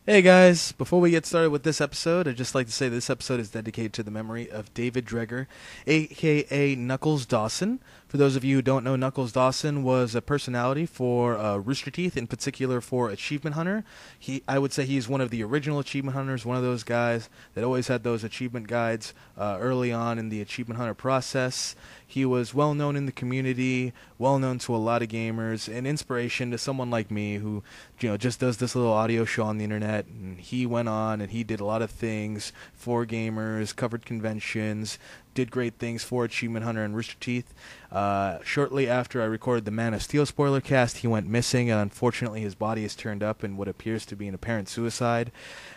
Hey guys, before we get started with this episode, I'd just like to say this episode is dedicated to the memory of David Dreger, aka Knuckles Dawson. For those of you who don't know, Knuckles Dawson was a personality for Rooster Teeth, in particular for Achievement Hunter. I would say he's one of the original Achievement Hunters, one of those guys that always had those achievement guides early on in the Achievement Hunter process. He was well known in the community, well known to a lot of gamers, an inspiration to someone like me who, just does this little audio show on the internet. And he went on and he did a lot of things for gamers, covered conventions, did great things for Achievement Hunter and Rooster Teeth. Shortly after I recorded the Man of Steel spoiler cast, he went missing, and unfortunately his body is turned up in what appears to be an apparent suicide.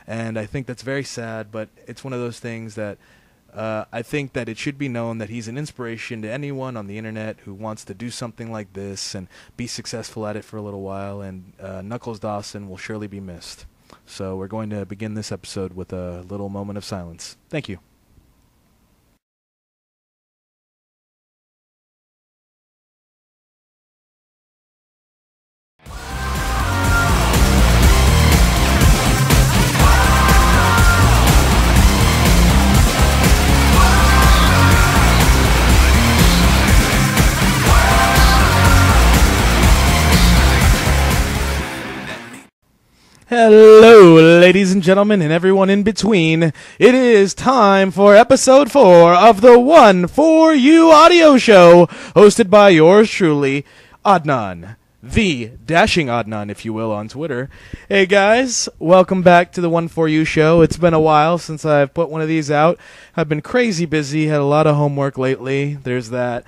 And I think that's very sad, but it's one of those things that I think that it should be known that he's an inspiration to anyone on the internet who wants to do something like this and be successful at it for a little while, and Knuckles Dawson will surely be missed. So we're going to begin this episode with a little moment of silence. Thank you. Hello, ladies and gentlemen, and everyone in between. It is time for episode 4 of the One For You audio show, hosted by yours truly, Adnan. The Dashing Adnan, if you will, on Twitter. Hey guys, welcome back to the One For You show. It's been a while since I've put one of these out. I've been crazy busy, had a lot of homework lately. There's that.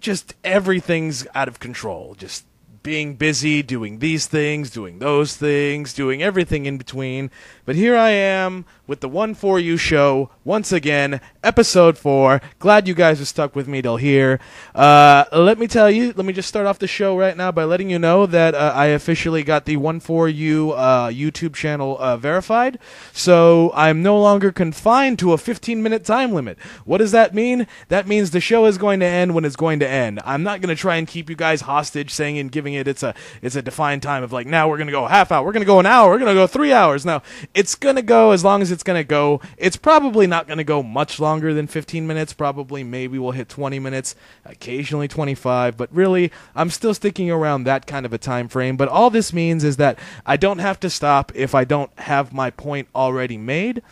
Just everything's out of control. Just being busy, doing these things, doing those things, doing everything in between. But here I am with the One For You show, once again, episode 4. Glad you guys are stuck with me till here. Let me just start off the show right now by letting you know that I officially got the One For You YouTube channel verified. So I'm no longer confined to a 15-minute time limit. What does that mean? That means the show is going to end when it's going to end. I'm not going to try and keep you guys hostage saying and giving it's a defined time of like, now we're going to go a half hour, we're going to go an hour, we're going to go 3 hours. No, it's going to go as long as it's going to go. It's probably not going to go much longer than 15 minutes. Probably maybe we'll hit 20 minutes, occasionally 25, but really I'm still sticking around that kind of a time frame. But all this means is that I don't have to stop if I don't have my point already made.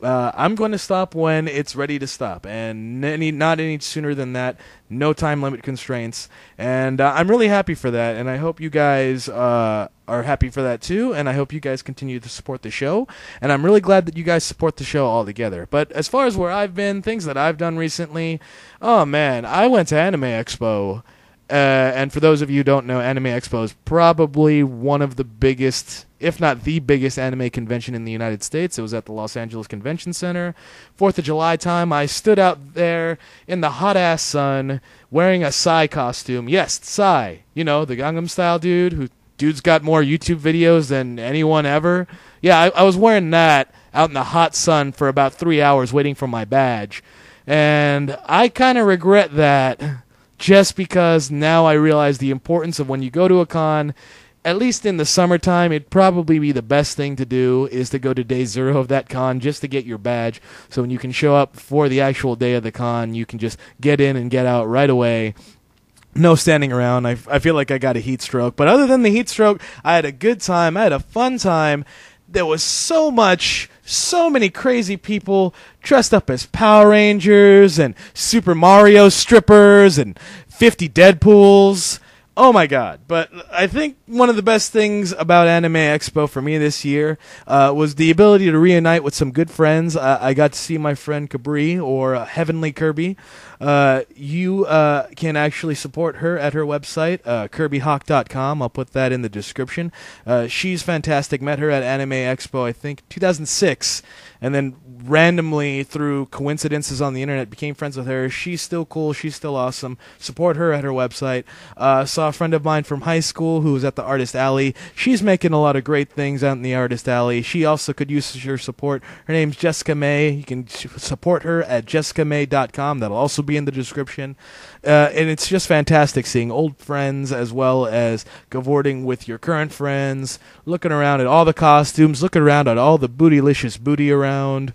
I'm going to stop when it's ready to stop, and not any sooner than that. No time limit constraints, and I'm really happy for that, and I hope you guys are happy for that too, and I hope you guys continue to support the show, and I'm really glad that you guys support the show all together. But as far as where I've been, things that I've done recently, oh man, I went to Anime Expo. And for those of you who don't know, Anime Expo is probably one of the biggest, if not the biggest, anime convention in the United States. It was at the Los Angeles Convention Center. 4th of July time, I stood out there in the hot-ass sun wearing a Psy costume. Yes, Psy. You know, the Gangnam Style dude's got more YouTube videos than anyone ever. Yeah, I was wearing that out in the hot sun for about 3 hours waiting for my badge. And I kind of regret that, just because now I realize the importance of when you go to a con, at least in the summertime, it'd probably be the best thing to do is to go to day 0 of that con just to get your badge. So when you can show up for the actual day of the con, you can just get in and get out right away. No standing around. I feel like I got a heat stroke. But other than the heat stroke, I had a good time. I had a fun time. There was so many crazy people dressed up as Power Rangers and Super Mario strippers and 50 Deadpools. Oh my god. But I think one of the best things about Anime Expo for me this year was the ability to reunite with some good friends. I got to see my friend Cabri, or Heavenly Kirby. You can actually support her at her website, kirbyhawk.com. I'll put that in the description. She's fantastic. Met her at Anime Expo, I think, 2006. And then randomly, through coincidences on the internet, became friends with her. She's still cool. She's still awesome. Support her at her website. Saw saw a friend of mine from high school who was at the Artist Alley. She's making a lot of great things out in the Artist Alley. She also could use your support. Her name's Jessica May. You can support her at jessicamay.com. That'll also be in the description. And it's just fantastic seeing old friends as well as cavorting with your current friends, looking around at all the costumes, looking around at all the bootylicious booty around.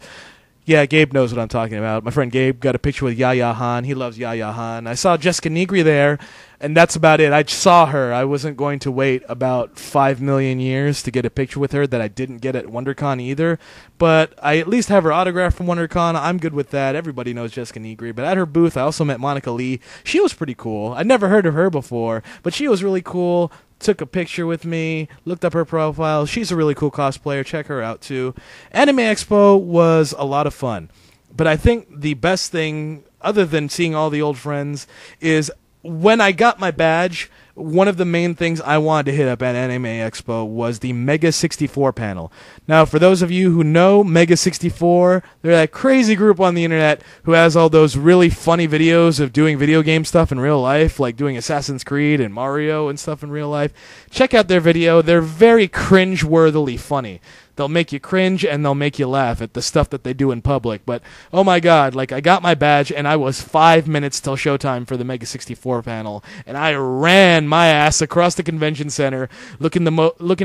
Yeah, Gabe knows what I'm talking about. My friend Gabe got a picture with Yaya Han. He loves Yaya Han. I saw Jessica Negri there, and that's about it. I saw her. I wasn't going to wait about 5 million years to get a picture with her that I didn't get at WonderCon either. But I at least have her autograph from WonderCon. I'm good with that. Everybody knows Jessica Negri. But at her booth, I also met Monica Lee. She was pretty cool. I'd never heard of her before, but she was really cool. Took a picture with me, looked up her profile. She's a really cool cosplayer. Check her out, too. Anime Expo was a lot of fun. But I think the best thing, other than seeing all the old friends, is when I got my badge, one of the main things I wanted to hit up at Anime Expo was the Mega 64 panel. Now, for those of you who know Mega 64, they're that crazy group on the internet who has all those really funny videos of doing video game stuff in real life, like doing Assassin's Creed and Mario and stuff in real life. Check out their video. They're very cringe-worthily funny. They'll make you cringe and they'll make you laugh at the stuff that they do in public. But, oh my god, like, I got my badge and I was 5 minutes till showtime for the Mega 64 panel. And I ran my ass across the convention center looking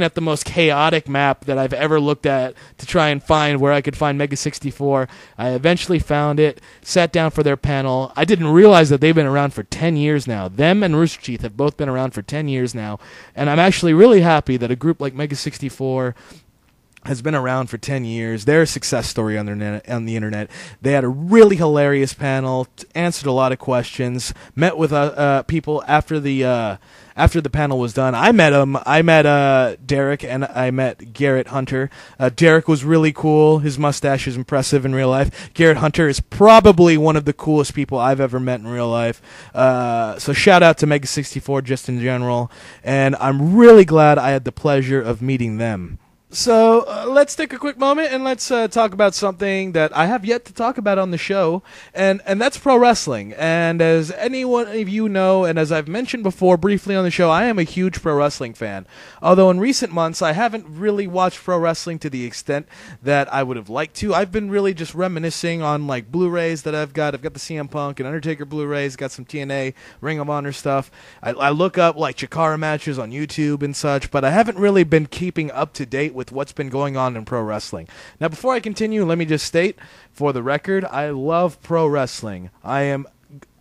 at the most chaotic map that I've ever looked at to try and find where I could find Mega 64. I eventually found it, sat down for their panel. I didn't realize that they've been around for 10 years now. Them and Rooster Teeth have both been around for 10 years now. And I'm actually really happy that a group like Mega 64 has been around for 10 years. They're a success story on the internet. They had a really hilarious panel, answered a lot of questions, met with people after the panel was done. I met him. I met Derek, and I met Garrett Hunter. Derek was really cool. His mustache is impressive in real life. Garrett Hunter is probably one of the coolest people I've ever met in real life. So shout out to Mega 64 just in general. And I'm really glad I had the pleasure of meeting them. So let's take a quick moment and let's talk about something that I have yet to talk about on the show, and that's pro wrestling. And as any one of you know, and as I've mentioned before briefly on the show, I am a huge pro wrestling fan. Although in recent months I haven't really watched pro wrestling to the extent that I would have liked to. I've been really just reminiscing on like Blu-rays that I've got. I've got the CM Punk and Undertaker Blu-rays, got some TNA, Ring of Honor stuff. I look up like Chikara matches on YouTube and such, but I haven't really been keeping up to date with what's been going on in pro wrestling. Now, before I continue, let me just state, for the record, I love pro wrestling. I am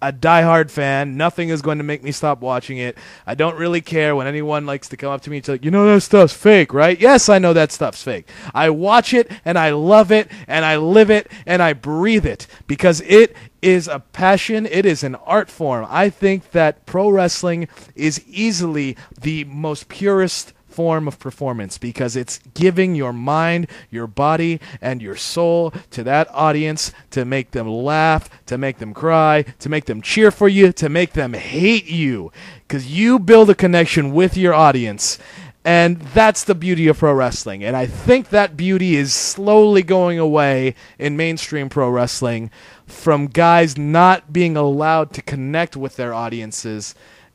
a diehard fan. Nothing is going to make me stop watching it. I don't really care when anyone likes to come up to me and say, you know that stuff's fake, right? Yes, I know that stuff's fake. I watch it, and I love it, and I live it, and I breathe it, because it is a passion. It is an art form. I think that pro wrestling is easily the most purest form of performance, because it's giving your mind, your body, and your soul to that audience to make them laugh, to make them cry, to make them cheer for you, to make them hate you, because you build a connection with your audience. And that's the beauty of pro wrestling. And I think that beauty is slowly going away in mainstream pro wrestling from guys not being allowed to connect with their audiences.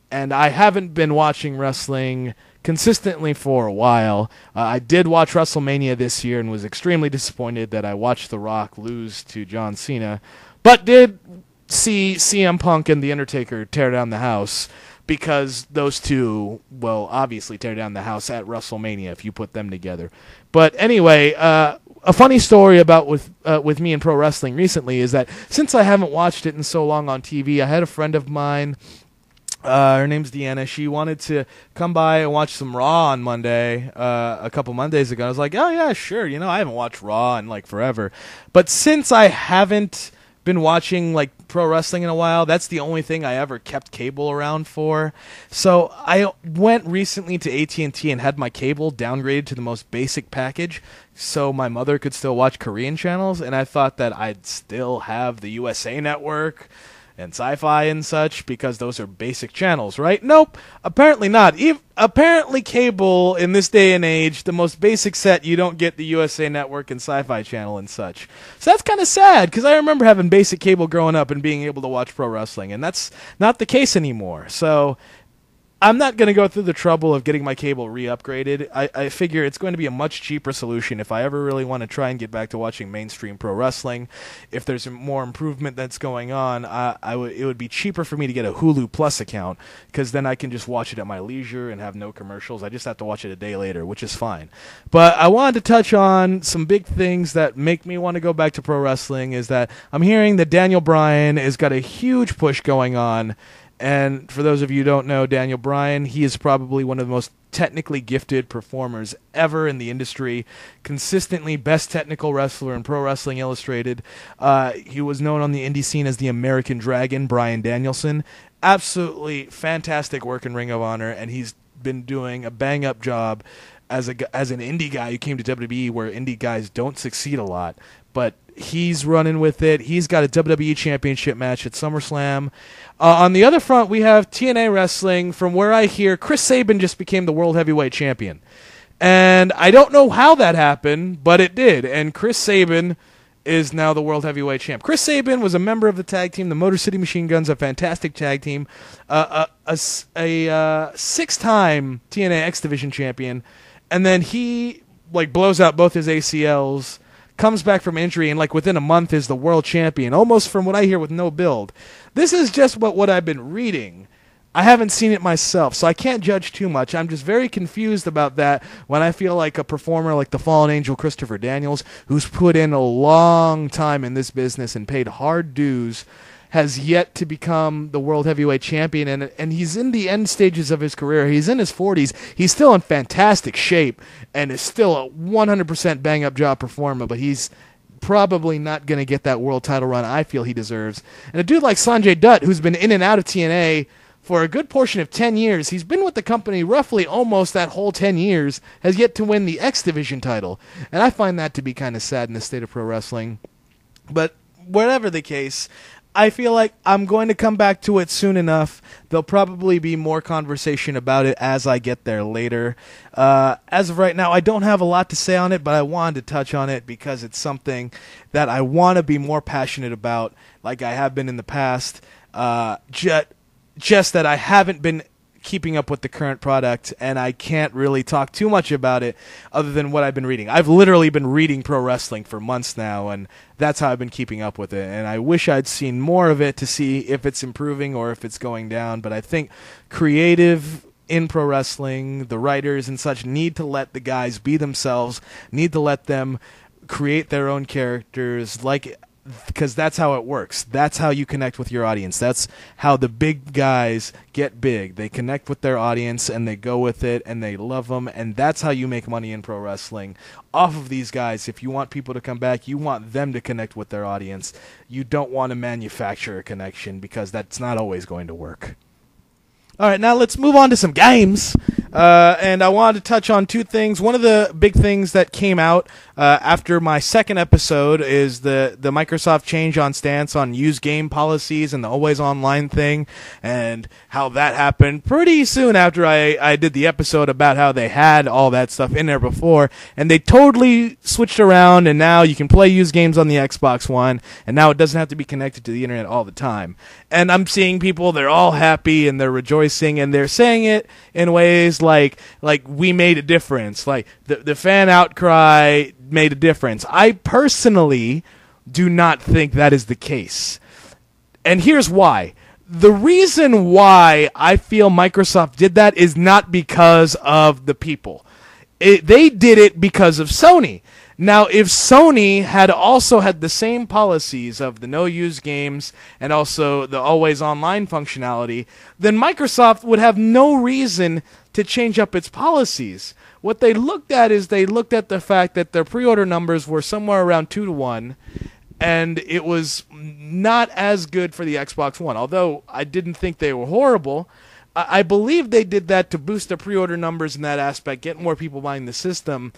And I haven't been watching wrestling consistently for a while. I did watch WrestleMania this year and was extremely disappointed that I watched The Rock lose to John Cena, but did see CM Punk and The Undertaker tear down the house, because those two will obviously tear down the house at WrestleMania if you put them together. But anyway, a funny story about with me in pro wrestling recently is that since I haven't watched it in so long on TV, I had a friend of mine, her name's Deanna. She wanted to come by and watch some Raw on Monday, a couple Mondays ago. I was like, oh yeah, sure. You know, I haven't watched Raw in like forever. But since I haven't been watching like pro wrestling in a while, that's the only thing I ever kept cable around for. So I went recently to AT&T and had my cable downgraded to the most basic package so my mother could still watch Korean channels, and I thought that I'd still have the USA Network and Sci-Fi and such, because those are basic channels, right? Nope, apparently not. Apparently cable in this day and age, the most basic set, you don't get the USA Network and Sci-Fi channel and such. So that's kind of sad, because I remember having basic cable growing up and being able to watch pro wrestling, and that's not the case anymore. So I'm not going to go through the trouble of getting my cable re-upgraded. I figure it's going to be a much cheaper solution if I ever really want to try and get back to watching mainstream pro wrestling. If there's more improvement that's going on, it would be cheaper for me to get a Hulu Plus account, because then I can just watch it at my leisure and have no commercials. I just have to watch it a day later, which is fine. But I wanted to touch on some big things that make me want to go back to pro wrestling. Is that I'm hearing that Daniel Bryan has got a huge push going on. And for those of you who don't know Daniel Bryan, he is probably one of the most technically gifted performers ever in the industry. Consistently best technical wrestler in Pro Wrestling Illustrated. He was known on the indie scene as the American Dragon, Bryan Danielson. Absolutely fantastic work in Ring of Honor, and he's been doing a bang-up job as an indie guy who came to WWE, where indie guys don't succeed a lot. But he's running with it. He's got a WWE Championship match at SummerSlam. On the other front, we have TNA Wrestling. From where I hear, Chris Sabin just became the World Heavyweight Champion. And I don't know how that happened, but it did. And Chris Sabin is now the World Heavyweight Champ. Chris Sabin was a member of the tag team, the Motor City Machine Guns, a fantastic tag team, a 6-time TNA X Division champion, and then he blows out both his ACLs, comes back from injury, and within a month is the world champion, almost from what I hear with no build. This is just what I've been reading. I haven't seen it myself, so I can't judge too much. I'm just very confused about that when I feel like a performer like the Fallen Angel Christopher Daniels, who's put in a long time in this business and paid hard dues, has yet to become the World Heavyweight Champion, and he's in the end stages of his career. He's in his 40s. He's still in fantastic shape and is still a 100% bang-up job performer, but he's probably not going to get that world title run I feel he deserves. And a dude like Sanjay Dutt, who's been in and out of TNA for a good portion of 10 years, he's been with the company roughly almost that whole 10 years, has yet to win the X Division title. And I find that to be kind of sad in the state of pro wrestling. But whatever the case, I feel like I'm going to come back to it soon enough. There'll probably be more conversation about it as I get there later. As of right now, I don't have a lot to say on it, but I wanted to touch on it because it's something that I want to be more passionate about, like I have been in the past. Just that I haven't been keeping up with the current product, and I can't really talk too much about it other than what I've been reading. I've literally been reading pro wrestling for months now, and that's how I've been keeping up with it. And I wish I'd seen more of it to see if it's improving or if it's going down. But I think creative in pro wrestling, the writers and such, need to let the guys be themselves, need to let them create their own characters, because that's how it works. That's how you connect with your audience. That's how the big guys get big. They connect with their audience, and they go with it, and they love them, and that's how you make money in pro wrestling. Off of these guys, if you want people to come back, you want them to connect with their audience. You don't want to manufacture a connection, because that's not always going to work. All right, now let's move on to some games. And I wanted to touch on two things. One of the big things that came out after my second episode is the Microsoft change on stance on used game policies and the always online thing, and how that happened pretty soon after I did the episode about how they had all that stuff in there before, and they totally switched around, and now you can play used games on the Xbox One, and now it doesn't have to be connected to the internet all the time. And I'm seeing people, they're all happy and they're rejoicing, and they're saying it in ways like we made a difference, like the fan outcry made a difference. I personally do not think that is the case. And here's why. The reason why I feel Microsoft did that is not because of the people. They did it because of Sony. Now, if Sony had also had the same policies of the no use games and also the always online functionality, then Microsoft would have no reason to change up its policies. What they looked at is they looked at the fact that their pre-order numbers were somewhere around 2-1, and it was not as good for the Xbox One. Although I didn't think they were horrible, I believe they did that to boost the pre-order numbers in that aspect, get more people buying the system.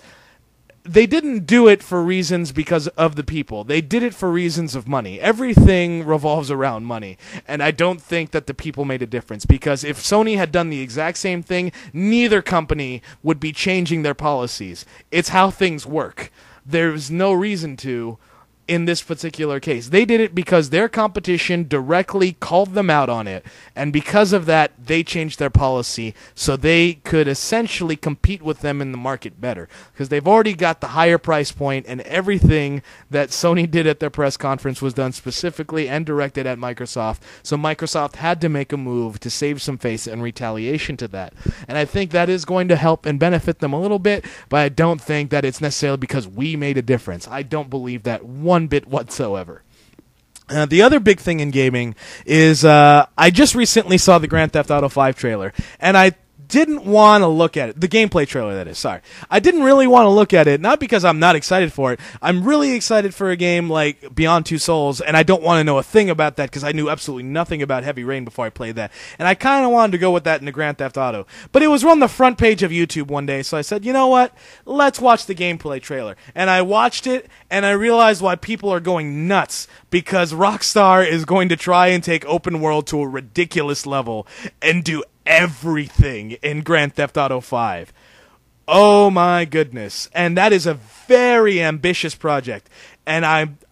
They didn't do it for reasons because of the people. They did it for reasons of money. Everything revolves around money. And I don't think that the people made a difference, because if Sony had done the exact same thing, neither company would be changing their policies. It's how things work. There's no reason to. in this particular case. They did it because their competition directly called them out on it, and because of that, they changed their policy so they could essentially compete with them in the market better, because they've already got the higher price point, and everything that Sony did at their press conference was done specifically and directed at Microsoft, so Microsoft had to make a move to save some face in retaliation to that. And I think that is going to help and benefit them a little bit, but I don't think that it's necessarily because we made a difference. I don't believe that one bit whatsoever. The other big thing in gaming is I just recently saw the Grand Theft Auto 5 trailer, and I didn't want to look at it. The gameplay trailer, that is. Sorry. I didn't really want to look at it, not because I'm not excited for it. I'm really excited for a game like Beyond Two Souls, and I don't want to know a thing about that because I knew absolutely nothing about Heavy Rain before I played that. And I kind of wanted to go with that in the Grand Theft Auto. But it was on the front page of YouTube one day, so I said, you know what? Let's watch the gameplay trailer. And I watched it, and I realized why people are going nuts, because Rockstar is going to try and take open world to a ridiculous level and do everything in Grand Theft Auto 5. Oh my goodness. And that is a very ambitious project. And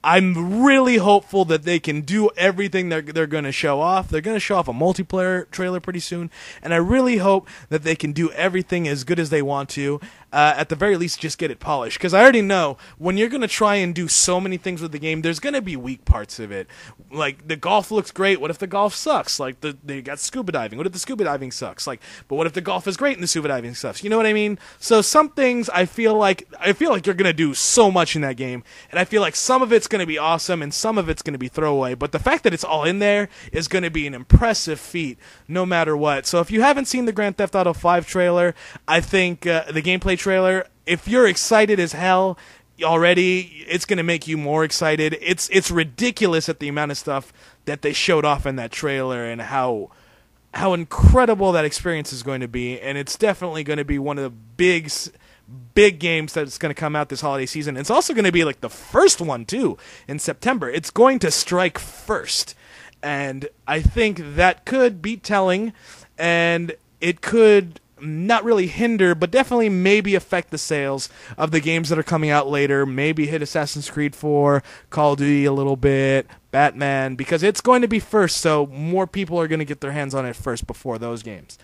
I'm really hopeful that they can do everything they're going to show off. They're going to show off a multiplayer trailer pretty soon, and I really hope that they can do everything as good as they want to. At the very least, just get it polished. Because I already know, when you're going to try and do so many things with the game, there's going to be weak parts of it. Like, the golf looks great. What if the golf sucks? Like, they got scuba diving. What if the scuba diving sucks? Like, but what if the golf is great and the scuba diving sucks? You know what I mean? So some things I feel like you're going to do so much in that game, and I feel like some of it's going to be awesome and some of it's going to be throwaway. But the fact that it's all in there is going to be an impressive feat no matter what. So if you haven't seen the Grand Theft Auto 5 trailer, I think the gameplay trailer, if you're excited as hell already, it's going to make you more excited. It's ridiculous at the amount of stuff that they showed off in that trailer and how incredible that experience is going to be. And it's definitely going to be one of the big games that's going to come out this holiday season. It's also going to be like the first one too in September. It's going to strike first, and I think that could be telling, and it could not really hinder, but definitely maybe affect the sales of the games that are coming out later. Maybe hit Assassin's Creed 4, Call of Duty a little bit, Batman, because it's going to be first, so more people are going to get their hands on it first before those games.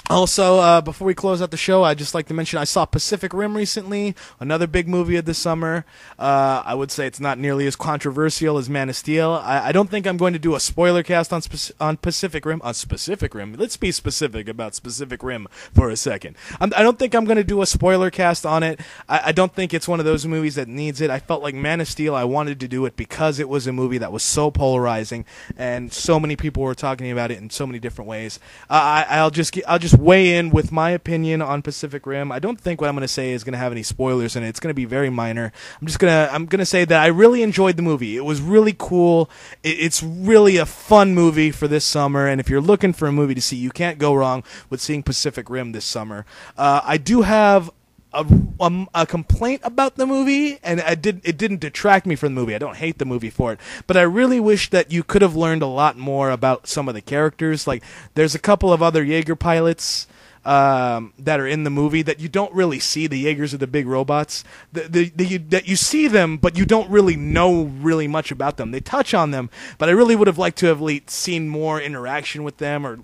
Also, before we close out the show, I'd just like to mention I saw Pacific Rim recently, another big movie of the summer. I would say it's not nearly as controversial as Man of Steel. I don't think I'm going to do a spoiler cast on Pacific Rim. On Specific Rim. Let's be specific about Pacific Rim for a second. I don't think I'm going to do a spoiler cast on it. I don't think it's one of those movies that needs it. I felt like Man of Steel, I wanted to do it because it was a movie that was so polarizing, and so many people were talking about it in so many different ways. I'll just weigh in with my opinion on Pacific Rim. I don't think what I'm going to say is going to have any spoilers in it. It's going to be very minor. I'm going to say that I really enjoyed the movie. It was really cool. It's really a fun movie for this summer, and if you're looking for a movie to see, you can't go wrong with seeing Pacific Rim this summer. I do have a complaint about the movie, and it didn't detract me from the movie. I don't hate the movie for it, but I really wish that you could have learned a lot more about some of the characters. Like, there's a couple of other Jaeger pilots that are in the movie that you don't really see. The Jaegers are the big robots that you see them, but you don't really know really much about them. They touch on them, but I really would have liked to have seen more interaction with them, or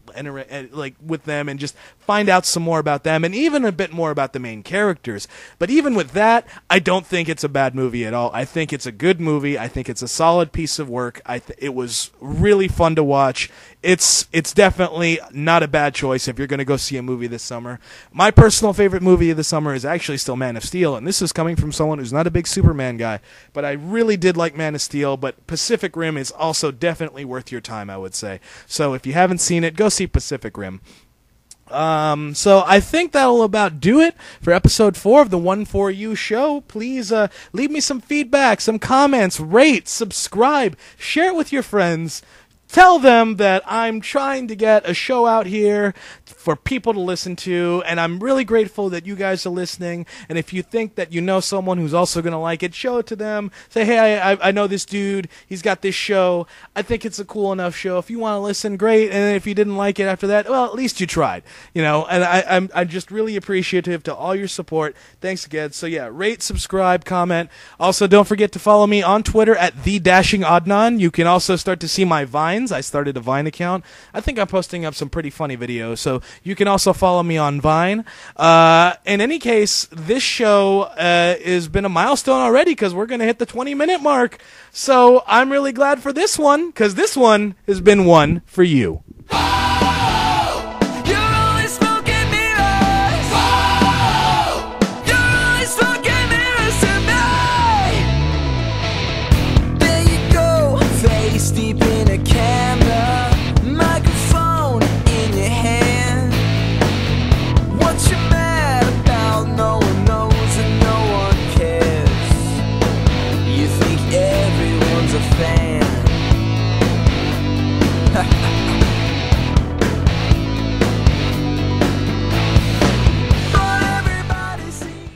with them, and just find out some more about them, and even a bit more about the main characters. But even with that, I don't think it's a bad movie at all. I think it's a good movie. I think it's a solid piece of work. It was really fun to watch. It's definitely not a bad choice if you're going to go see a movie this summer. My personal favorite movie of the summer is actually still Man of Steel, and this is coming from someone who's not a big Superman guy, but I really did like Man of Steel. But Pacific Rim is also definitely worth your time, I would say. So if you haven't seen it, go see Pacific Rim. So I think that'll about do it for episode 4 of the One For You show. Please leave me some feedback, some comments, rate, subscribe, share it with your friends. Tell them that I'm trying to get a show out here for people to listen to, and I'm really grateful that you guys are listening. And if you think that you know someone who's also going to like it, show it to them. Say, hey, I know this dude. He's got this show. I think it's a cool enough show. If you want to listen, great. And if you didn't like it after that, well, at least you tried. You know, and I'm just really appreciative to all your support. Thanks again. So yeah, rate, subscribe, comment. Also, don't forget to follow me on Twitter at @TheDashingAdnan. You can also start to see my Vines. I started a Vine account. I think I'm posting up some pretty funny videos, so you can also follow me on Vine. In any case, this show has been a milestone already because we're going to hit the 20-minute mark. So I'm really glad for this one because this one has been one for you.